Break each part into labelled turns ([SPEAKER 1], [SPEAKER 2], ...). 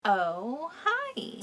[SPEAKER 1] Oh, hi!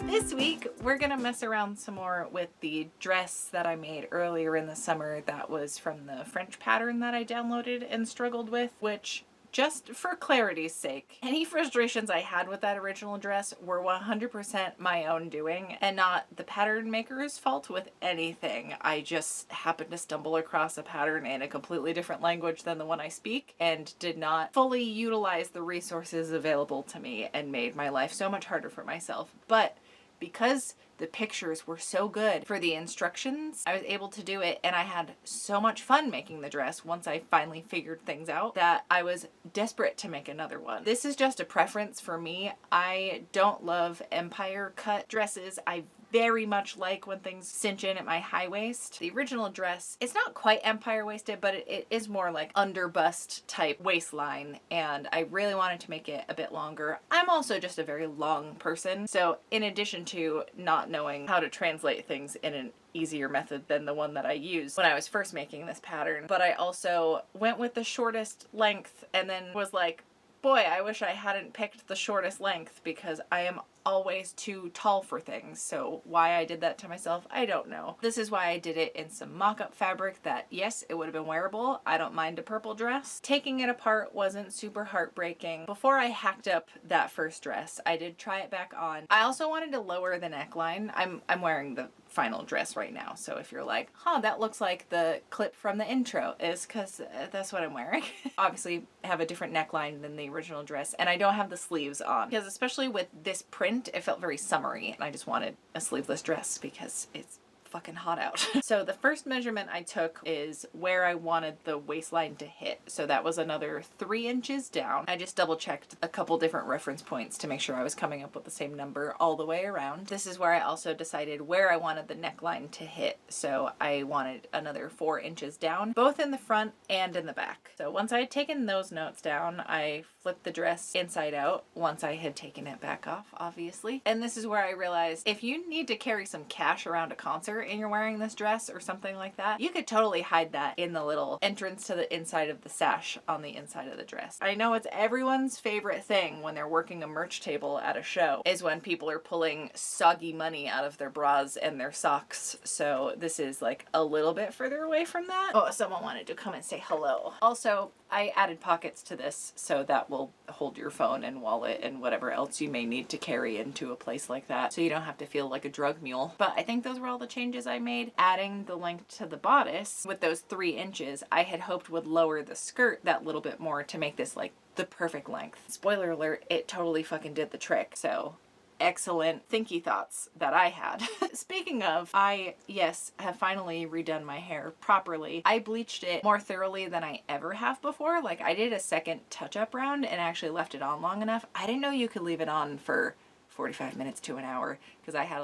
[SPEAKER 1] This week, we're gonna mess around some more with the dress that I made earlier in the summer that was from the French pattern that I downloaded and struggled with, which, just for clarity's sake, any frustrations I had with that original dress were 100% my own doing and not the pattern maker's fault with anything. I just happened to stumble across a pattern in a completely different language than the one I speak and did not fully utilize the resources available to me and made my life so much harder for myself. But because the pictures were so good for the instructions, I was able to do it, and I had so much fun making the dress once I finally figured things out that I was desperate to make another one. This is just a preference for me. I don't love empire cut dresses. I very much like when things cinch in at my high waist. The original dress, it's not quite empire waisted, but it is more like under bust type waistline, and I really wanted to make it a bit longer. I'm also just a very long person, so in addition to not knowing how to translate things in an easier method than the one that I used when I was first making this pattern, but I also went with the shortest length and then was like, boy, I wish I hadn't picked the shortest length because I am always too tall for things. So why I did that to myself, I don't know. This is why I did it in some mock-up fabric that, yes, it would have been wearable. I don't mind a purple dress. Taking it apart wasn't super heartbreaking. Before I hacked up that first dress, I did try it back on. I also wanted to lower the neckline. I'm wearing the final dress right now, so if you're like, huh, that looks like the clip from the intro, is because that's what I'm wearing. Obviously, I have a different neckline than the original dress, and I don't have the sleeves on, because especially with this print, it felt very summery, and I just wanted a sleeveless dress because it's fucking hot out. So the first measurement I took is where I wanted the waistline to hit. So that was another 3 inches down. I just double checked a couple different reference points to make sure I was coming up with the same number all the way around. This is where I also decided where I wanted the neckline to hit. So I wanted another 4 inches down, both in the front and in the back. So once I had taken those notes down, I flipped the dress inside out once I had taken it back off, obviously. And this is where I realized if you need to carry some cash around a concert and you're wearing this dress or something like that, you could totally hide that in the little entrance to the inside of the sash on the inside of the dress. I know it's everyone's favorite thing when they're working a merch table at a show is when people are pulling soggy money out of their bras and their socks. So this is like a little bit further away from that. Oh, someone wanted to come and say hello. Also, I added pockets to this so that will hold your phone and wallet and whatever else you may need to carry into a place like that, so you don't have to feel like a drug mule. But I think those were all the changes I made. Adding the length to the bodice with those 3 inches, I had hoped would lower the skirt that little bit more to make this like the perfect length. Spoiler alert, it totally fucking did the trick. So excellent thinky thoughts that I had. Speaking of, I, yes, have finally redone my hair properly. I bleached it more thoroughly than I ever have before. Like, I did a second touch-up round and actually left it on long enough. I didn't know you could leave it on for 45 minutes to an hour because I had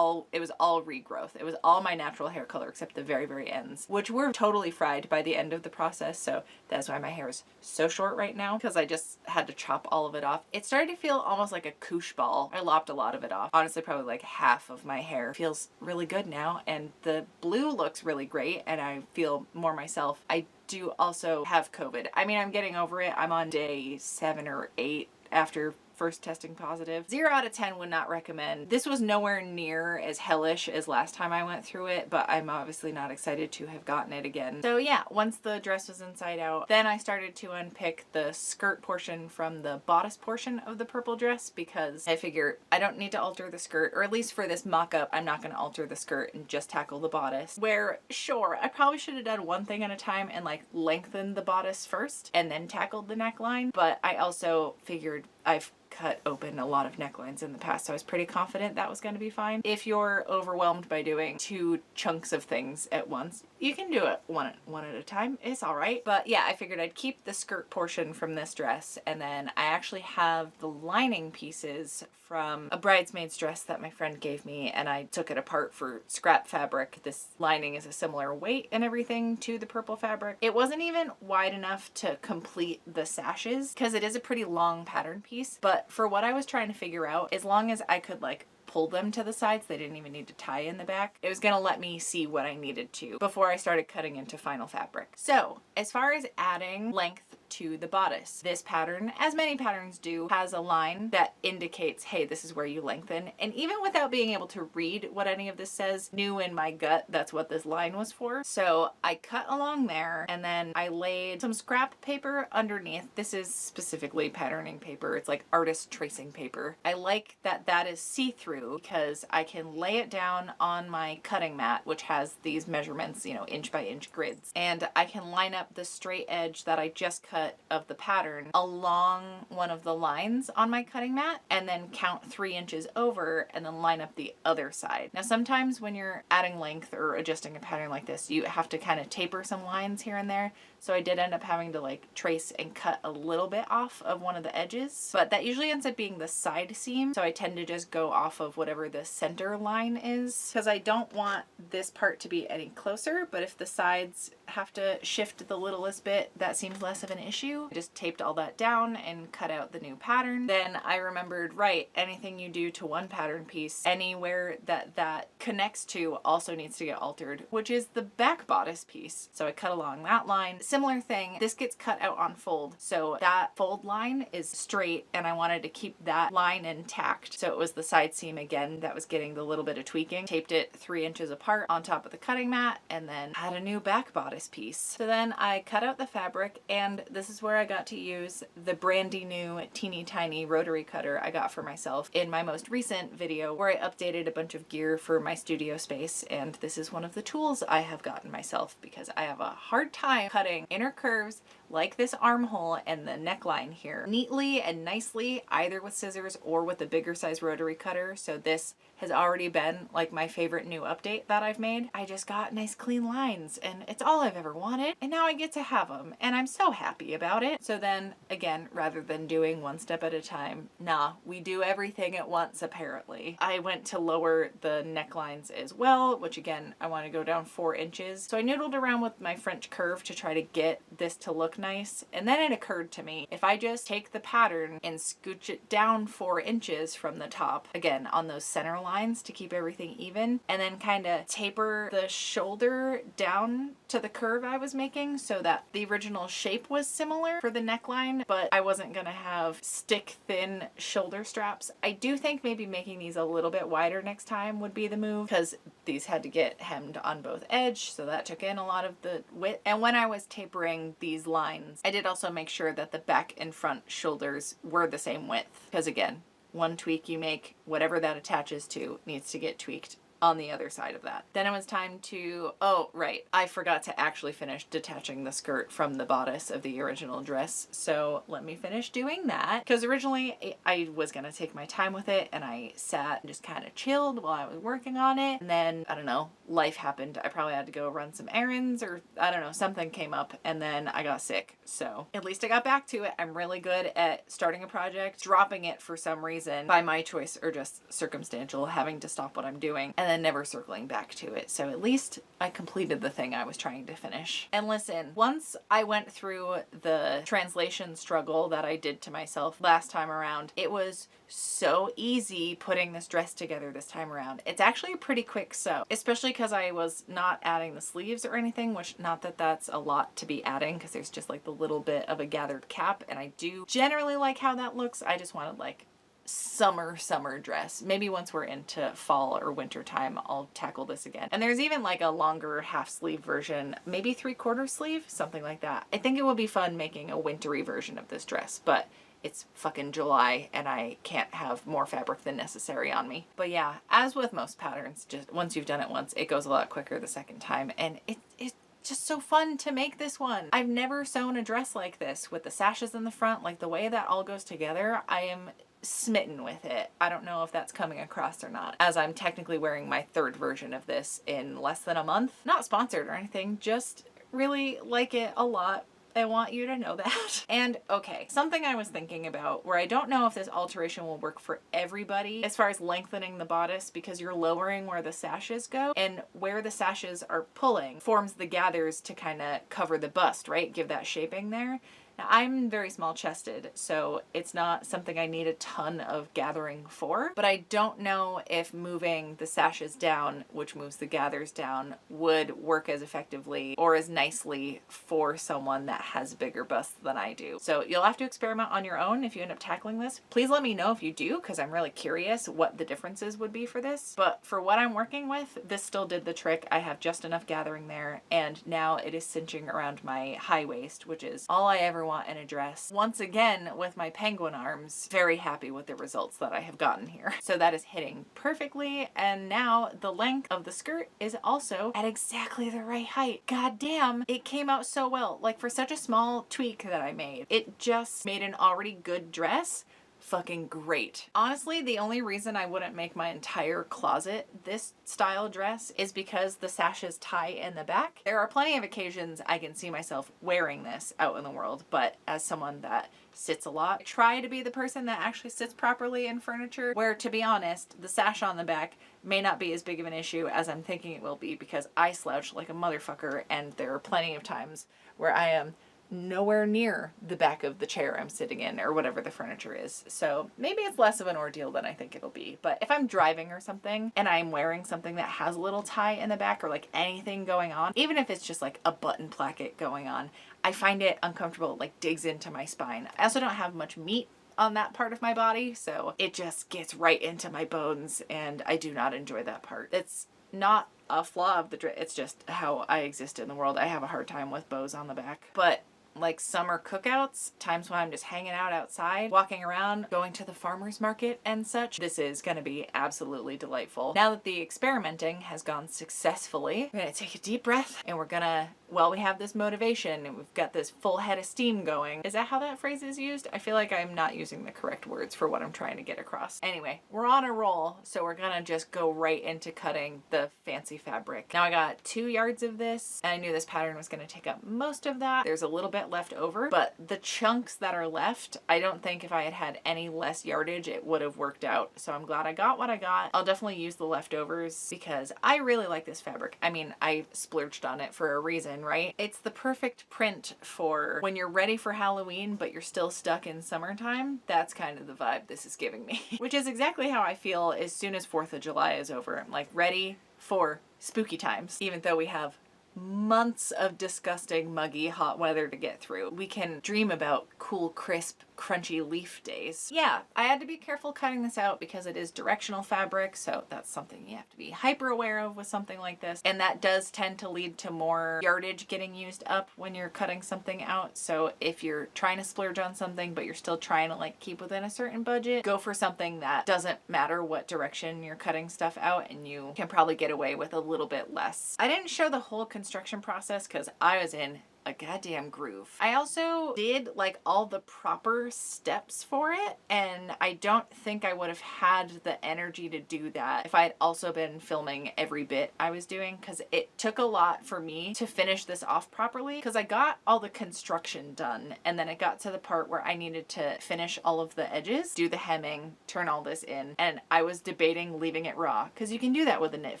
[SPEAKER 1] it was all regrowth. It was all my natural hair color except the very, very ends, which were totally fried by the end of the process. So that's why my hair is so short right now, because I just had to chop all of it off. It started to feel almost like a koosh ball. I lopped a lot of it off. Honestly, probably like half of my hair. Feels really good now, and the blue looks really great, and I feel more myself. I do also have COVID. I mean, I'm getting over it. I'm on day 7 or 8 after first testing positive. 0 out of 10 would not recommend. This was nowhere near as hellish as last time I went through it, but I'm obviously not excited to have gotten it again. So yeah, once the dress was inside out, then I started to unpick the skirt portion from the bodice portion of the purple dress, because I figure I don't need to alter the skirt, or at least for this mock-up, I'm not going to alter the skirt and just tackle the bodice. Where, sure, I probably should have done one thing at a time and like lengthened the bodice first and then tackled the neckline, but I also figured I've cut open a lot of necklines in the past, so I was pretty confident that was going to be fine. If you're overwhelmed by doing 2 chunks of things at once, you can do it one at a time. It's all right. But yeah, I figured I'd keep the skirt portion from this dress, and then I actually have the lining pieces from a bridesmaid's dress that my friend gave me, and I took it apart for scrap fabric. This lining is a similar weight and everything to the purple fabric. It wasn't even wide enough to complete the sashes because it is a pretty long pattern piece, but for what I was trying to figure out, as long as I could like pull them to the sides, they didn't even need to tie in the back, it was gonna let me see what I needed to before I started cutting into final fabric. So as far as adding length to the bodice. This pattern, as many patterns do, has a line that indicates, hey, this is where you lengthen. And even without being able to read what any of this says, knew in my gut that's what this line was for. So I cut along there, and then I laid some scrap paper underneath. This is specifically patterning paper. It's like artist tracing paper. I like that that is see-through because I can lay it down on my cutting mat, which has these measurements, you know, inch by inch grids. And I can line up the straight edge that I just cut of the pattern along one of the lines on my cutting mat, and then count 3 inches over and then line up the other side. Now, sometimes when you're adding length or adjusting a pattern like this, you have to kind of taper some lines here and there. So I did end up having to like trace and cut a little bit off of one of the edges, but that usually ends up being the side seam. So I tend to just go off of whatever the center line is, because I don't want this part to be any closer, but if the sides have to shift the littlest bit, that seems less of an issue. I just taped all that down and cut out the new pattern. Then I remembered, right, anything you do to one pattern piece, anywhere that that connects to also needs to get altered, which is the back bodice piece. So I cut along that line. Similar thing, this gets cut out on fold. So that fold line is straight, and I wanted to keep that line intact. So it was the side seam again that was getting the little bit of tweaking. Taped it 3 inches apart on top of the cutting mat, and then had a new back bodice piece. So then I cut out the fabric, and this is where I got to use the brandy new teeny tiny rotary cutter I got for myself in my most recent video, where I updated a bunch of gear for my studio space. And this is one of the tools I have gotten myself because I have a hard time cutting inner curves like this armhole and the neckline here neatly and nicely, either with scissors or with a bigger size rotary cutter. So this has already been like my favorite new update that I've made. I just got nice clean lines, and it's all I've ever wanted, and now I get to have them, and I'm so happy about it. So then again, rather than doing one step at a time, nah, we do everything at once apparently. I went to lower the necklines as well, which again, I want to go down 4 inches. So I noodled around with my French curve to try to get this to look nice, and then it occurred to me, if I just take the pattern and scooch it down 4 inches from the top, again on those center lines to keep everything even, and then kind of taper the shoulder down to the curve I was making so that the original shape was similar for the neckline, but I wasn't gonna have stick thin shoulder straps. I do think maybe making these a little bit wider next time would be the move, because these had to get hemmed on both edge, so that took in a lot of the width. And when I was tapering these lines, I did also make sure that the back and front shoulders were the same width, because again, one tweak you make, whatever that attaches to needs to get tweaked on the other side of that. Then it was time to, oh right, I forgot to actually finish detaching the skirt from the bodice of the original dress. So let me finish doing that, because originally I was gonna take my time with it, and I sat and just kind of chilled while I was working on it. And then, I don't know, life happened. I probably had to go run some errands, or I don't know, something came up, and then I got sick. So at least I got back to it. I'm really good at starting a project, dropping it for some reason by my choice or just circumstantial, having to stop what I'm doing, and then never circling back to it. So at least I completed the thing I was trying to finish. And listen, once I went through the translation struggle that I did to myself last time around, it was so easy putting this dress together this time around. It's actually a pretty quick sew, especially because I was not adding the sleeves or anything, which not that that's a lot to be adding, because there's just like the little bit of a gathered cap, and I do generally like how that looks. I just wanted like summer dress. Maybe once we're into fall or winter time, I'll tackle this again. And there's even like a longer half sleeve version, maybe 3/4 sleeve, something like that. I think it would be fun making a wintry version of this dress, but it's fucking July and I can't have more fabric than necessary on me. But yeah, as with most patterns, just once you've done it once, it goes a lot quicker the second time, and it's just so fun to make this one. I've never sewn a dress like this with the sashes in the front, like the way that all goes together. I am smitten with it. I don't know if that's coming across or not, as I'm technically wearing my 3rd version of this in less than a month. Not sponsored or anything, just really like it a lot. I want you to know that. And okay, something I was thinking about, where I don't know if this alteration will work for everybody as far as lengthening the bodice, because you're lowering where the sashes go, and where the sashes are pulling forms the gathers to kind of cover the bust, right? Give that shaping there. Now, I'm very small chested, so it's not something I need a ton of gathering for, but I don't know if moving the sashes down, which moves the gathers down, would work as effectively or as nicely for someone that has a bigger bust than I do. So you'll have to experiment on your own if you end up tackling this. Please let me know if you do, because I'm really curious what the differences would be for this. But for what I'm working with, this still did the trick. I have just enough gathering there, and now it is cinching around my high waist, which is all I ever want in a dress. Once again, with my penguin arms, very happy with the results that I have gotten here. So that is hitting perfectly, and now the length of the skirt is also at exactly the right height. God damn, it came out so well. Like, for such a small tweak that I made, it just made an already good dress fucking great. Honestly, the only reason I wouldn't make my entire closet this style dress is because the sashes tie in the back. There are plenty of occasions I can see myself wearing this out in the world, but as someone that sits a lot, I try to be the person that actually sits properly in furniture, where, to be honest, the sash on the back may not be as big of an issue as I'm thinking it will be, because I slouch like a motherfucker, and there are plenty of times where I am nowhere near the back of the chair I'm sitting in or whatever the furniture is. So maybe it's less of an ordeal than I think it'll be. But if I'm driving or something and I'm wearing something that has a little tie in the back, or like anything going on, even if it's just like a button placket going on, I find it uncomfortable. It like digs into my spine. I also don't have much meat on that part of my body, so it just gets right into my bones, and I do not enjoy that part. It's not a flaw of the dress, it's just how I exist in the world. I have a hard time with bows on the back. But like summer cookouts, times when I'm just hanging out outside, walking around, going to the farmer's market and such, this is going to be absolutely delightful. Now that the experimenting has gone successfully, we're going to take a deep breath, and we're going to, well, we have this motivation and we've got this full head of steam going. Is that how that phrase is used? I feel like I'm not using the correct words for what I'm trying to get across. Anyway, we're on a roll, so we're going to just go right into cutting the fancy fabric. Now I got 2 yards of this, and I knew this pattern was going to take up most of that. There's a little bit left over, but the chunks that are left, I don't think if I had had any less yardage it would have worked out. So I'm glad I got what I got. I'll definitely use the leftovers because I really like this fabric. I mean, I splurged on it for a reason, right? It's the perfect print for when you're ready for Halloween but you're still stuck in summertime. That's kind of the vibe this is giving me, which is exactly how I feel as soon as 4th of July is over. I'm like ready for spooky times, even though we have months of disgusting, muggy, hot weather to get through. We can dream about cool, crisp, crunchy leaf days. Yeah, I had to be careful cutting this out because it is directional fabric, so that's something you have to be hyper aware of with something like this. And that does tend to lead to more yardage getting used up when you're cutting something out. So if you're trying to splurge on something but you're still trying to like keep within a certain budget, go for something that doesn't matter what direction you're cutting stuff out, and you can probably get away with a little bit less. I didn't show the whole construction process because I was in a goddamn groove. I also did like all the proper steps for it, and I don't think I would have had the energy to do that if I had also been filming every bit I was doing, because it took a lot for me to finish this off properly, because I got all the construction done and then it got to the part where I needed to finish all of the edges, do the hemming, turn all this in, and I was debating leaving it raw, because you can do that with a knit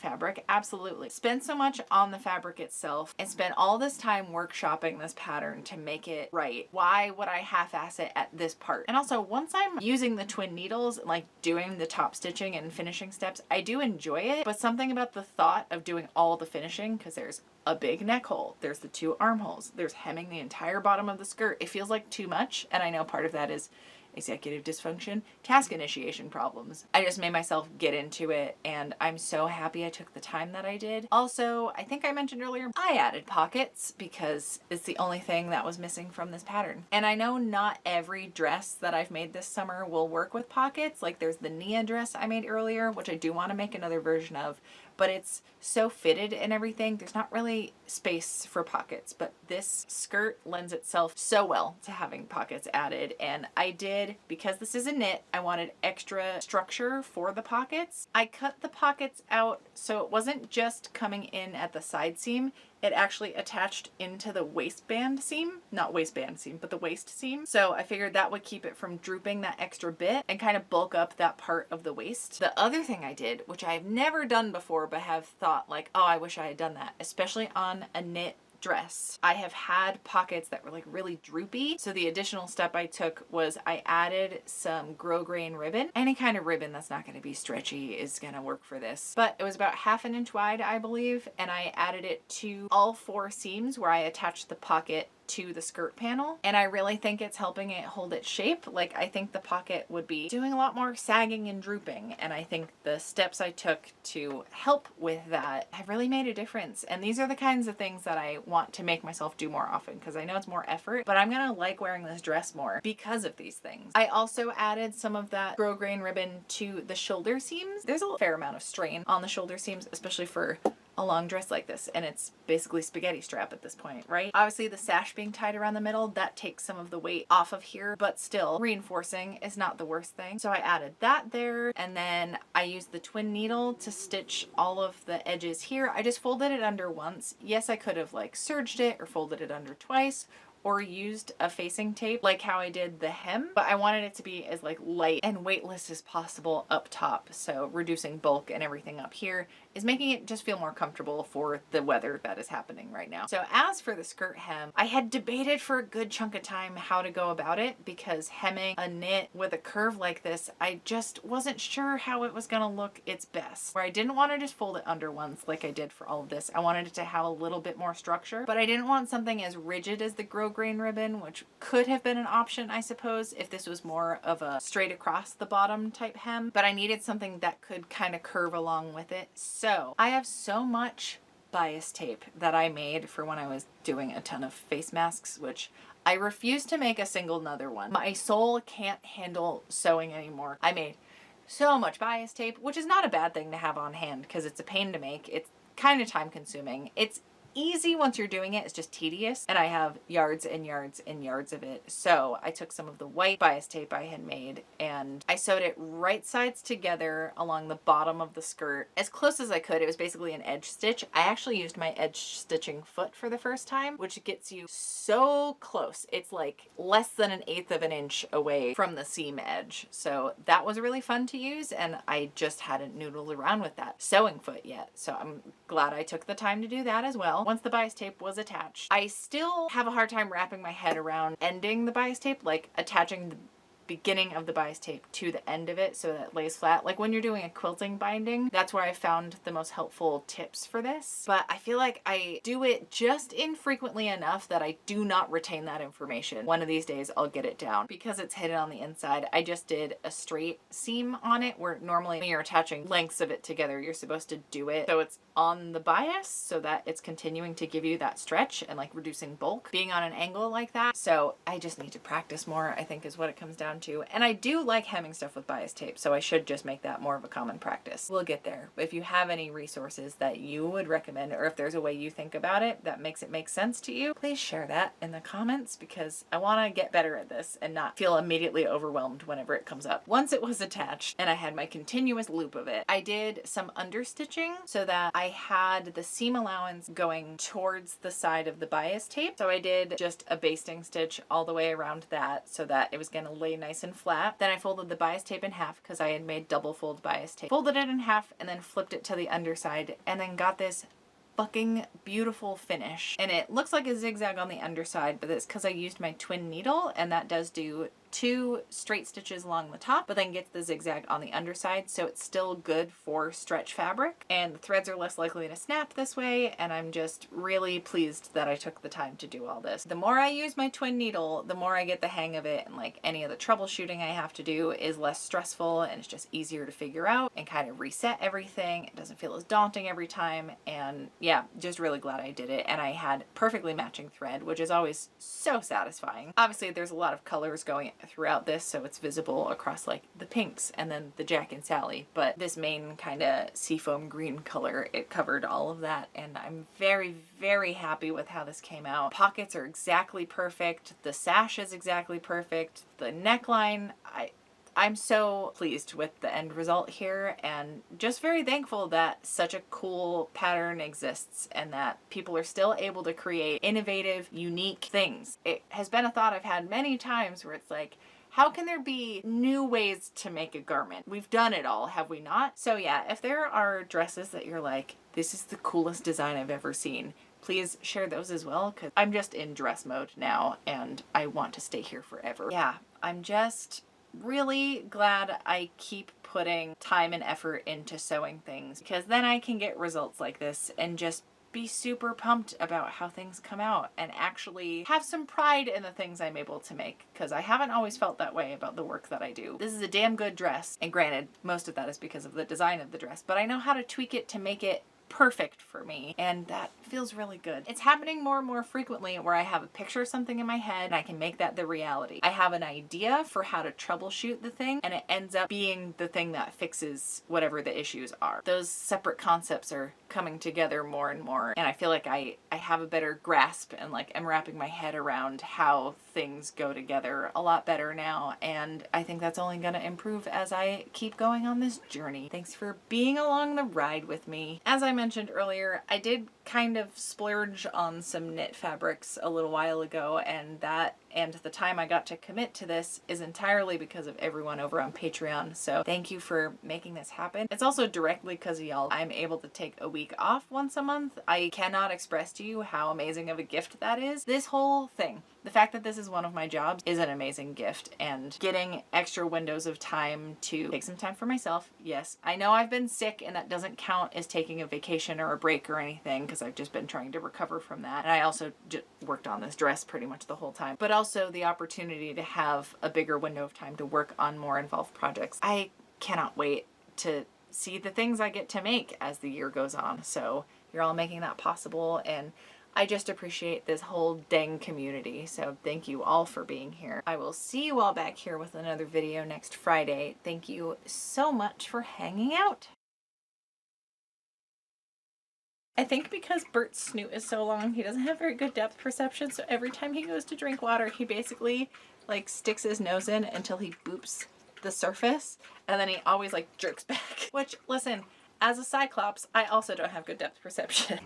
[SPEAKER 1] fabric, absolutely. Spend so much on the fabric itself and spend all this time workshopping this pattern to make it right. Why would I half-ass it at this part? And also, once I'm using the twin needles and like doing the top stitching and finishing steps, I do enjoy it, but something about the thought of doing all the finishing, because there's a big neck hole, there's the 2 armholes, there's hemming the entire bottom of the skirt, it feels like too much. And I know part of that is executive dysfunction, task initiation problems. I just made myself get into it, and I'm so happy I took the time that I did. Also, I think I mentioned earlier, I added pockets because it's the only thing that was missing from this pattern. And I know not every dress that I've made this summer will work with pockets. Like there's the Nia dress I made earlier, which I do want to make another version of, but it's so fitted and everything, there's not really space for pockets. But this skirt lends itself so well to having pockets added, and I did, because this is a knit, I wanted extra structure for the pockets. I cut the pockets out so it wasn't just coming in at the side seam, it actually attached into the waistband seam. Not waistband seam, but the waist seam. So I figured that would keep it from drooping that extra bit and kind of bulk up that part of the waist. The other thing I did, which I've never done before but have thought like, oh, I wish I had done that, especially on a knit dress, I have had pockets that were like really droopy. So the additional step I took was I added some grosgrain ribbon. Any kind of ribbon that's not going to be stretchy is going to work for this. But it was about 1/2 inch wide, I believe. And I added it to all 4 seams where I attached the pocket to the skirt panel, and I really think it's helping it hold its shape. Like, I think the pocket would be doing a lot more sagging and drooping, and I think the steps I took to help with that have really made a difference. And these are the kinds of things that I want to make myself do more often, because I know it's more effort, but I'm gonna like wearing this dress more because of these things. I also added some of that grosgrain ribbon to the shoulder seams. There's a fair amount of strain on the shoulder seams, especially for a long dress like this, and it's basically spaghetti strap at this point, right? Obviously the sash being tied around the middle, that takes some of the weight off of here, but still reinforcing is not the worst thing. So I added that there, and then I used the twin needle to stitch all of the edges here. I just folded it under once. Yes, I could have like serged it or folded it under twice, or used a facing tape like how I did the hem, but I wanted it to be as like light and weightless as possible up top. So reducing bulk and everything up here is making it just feel more comfortable for the weather that is happening right now. So as for the skirt hem, I had debated for a good chunk of time how to go about it, because hemming a knit with a curve like this, I just wasn't sure how it was gonna look its best. Where I didn't want to just fold it under once like I did for all of this. I wanted it to have a little bit more structure, but I didn't want something as rigid as the grosgrain ribbon, which could have been an option, I suppose, if this was more of a straight across the bottom type hem, but I needed something that could kind of curve along with it. So I have so much bias tape that I made for when I was doing a ton of face masks, which I refuse to make a single another one. My soul can't handle sewing anymore. I made so much bias tape, which is not a bad thing to have on hand because it's a pain to make. It's kind of time consuming. It's easy once you're doing it, it's just tedious, and I have yards and yards and yards of it. So I took some of the white bias tape I had made and I sewed it right sides together along the bottom of the skirt as close as I could. It was basically an edge stitch. I actually used my edge stitching foot for the first time, which gets you so close. It's like less than 1/8 of an inch away from the seam edge. So that was really fun to use, and I just hadn't noodled around with that sewing foot yet. So I'm glad I took the time to do that as well. Once the bias tape was attached, I still have a hard time wrapping my head around ending the bias tape, like attaching the beginning of the bias tape to the end of it so that it lays flat. Like when you're doing a quilting binding, that's where I found the most helpful tips for this. But I feel like I do it just infrequently enough that I do not retain that information. One of these days I'll get it down. Because it's hidden on the inside, I just did a straight seam on it, where normally when you're attaching lengths of it together, you're supposed to do it so it's on the bias so that it's continuing to give you that stretch and like reducing bulk being on an angle like that. So I just need to practice more, I think, is what it comes down to. And I do like hemming stuff with bias tape, so I should just make that more of a common practice. We'll get there. If you have any resources that you would recommend, or if there's a way you think about it that makes it make sense to you, please share that in the comments, because I want to get better at this and not feel immediately overwhelmed whenever it comes up. Once it was attached and I had my continuous loop of it, I did some understitching so that I had the seam allowance going towards the side of the bias tape. So I did just a basting stitch all the way around that so that it was going to lay nice and flat. Then I folded the bias tape in half because I had made double fold bias tape. Folded it in half and then flipped it to the underside, and then got this fucking beautiful finish. And it looks like a zigzag on the underside, but it's because I used my twin needle, and that does do 2 straight stitches along the top, but then gets the zigzag on the underside, so it's still good for stretch fabric, and the threads are less likely to snap this way, and I'm just really pleased that I took the time to do all this. The more I use my twin needle, the more I get the hang of it, and like any of the troubleshooting I have to do is less stressful, and it's just easier to figure out and kind of reset everything. It doesn't feel as daunting every time, and yeah, just really glad I did it. And I had perfectly matching thread, which is always so satisfying. Obviously there's a lot of colors going throughout this, so it's visible across like the pinks and then the Jack and Sally, but this main kind of seafoam green color, it covered all of that, and I'm very, very happy with how this came out. Pockets are exactly perfect, the sash is exactly perfect, the neckline, I'm so pleased with the end result here, and just very thankful that such a cool pattern exists and that people are still able to create innovative, unique things. It has been a thought I've had many times where it's like, how can there be new ways to make a garment? We've done it all, have we not? So yeah, if there are dresses that you're like, this is the coolest design I've ever seen, please share those as well, because I'm just in dress mode now and I want to stay here forever. Yeah, I'm just really glad I keep putting time and effort into sewing things, because then I can get results like this and just be super pumped about how things come out and actually have some pride in the things I'm able to make, because I haven't always felt that way about the work that I do. This is a damn good dress, and granted, most of that is because of the design of the dress, but I know how to tweak it to make it perfect for me, and that feels really good. It's happening more and more frequently where I have a picture of something in my head and I can make that the reality. I have an idea for how to troubleshoot the thing, and it ends up being the thing that fixes whatever the issues are. Those separate concepts are coming together more and more, and I feel like I have a better grasp and like I'm wrapping my head around how things go together a lot better now, and I think that's only going to improve as I keep going on this journey. Thanks for being along the ride with me. As I mentioned earlier, I did kind of splurge on some knit fabrics a little while ago, and the time I got to commit to this is entirely because of everyone over on Patreon, so thank you for making this happen. It's also directly because of y'all I'm able to take a week off once a month. I cannot express to you how amazing of a gift that is. This whole thing, the fact that this is one of my jobs, is an amazing gift, and getting extra windows of time to take some time for myself. Yes, I know I've been sick, and that doesn't count as taking a vacation or a break or anything, because I've just been trying to recover from that. And I also just worked on this dress pretty much the whole time, but also the opportunity to have a bigger window of time to work on more involved projects. I cannot wait to see the things I get to make as the year goes on. So you're all making that possible, and I just appreciate this whole dang community. So thank you all for being here. I will see you all back here with another video next Friday. Thank you so much for hanging out. I think because Bert's snoot is so long, he doesn't have very good depth perception, so every time he goes to drink water, he basically like sticks his nose in until he boops the surface, and then he always like jerks back. Which, listen, as a Cyclops, I also don't have good depth perception.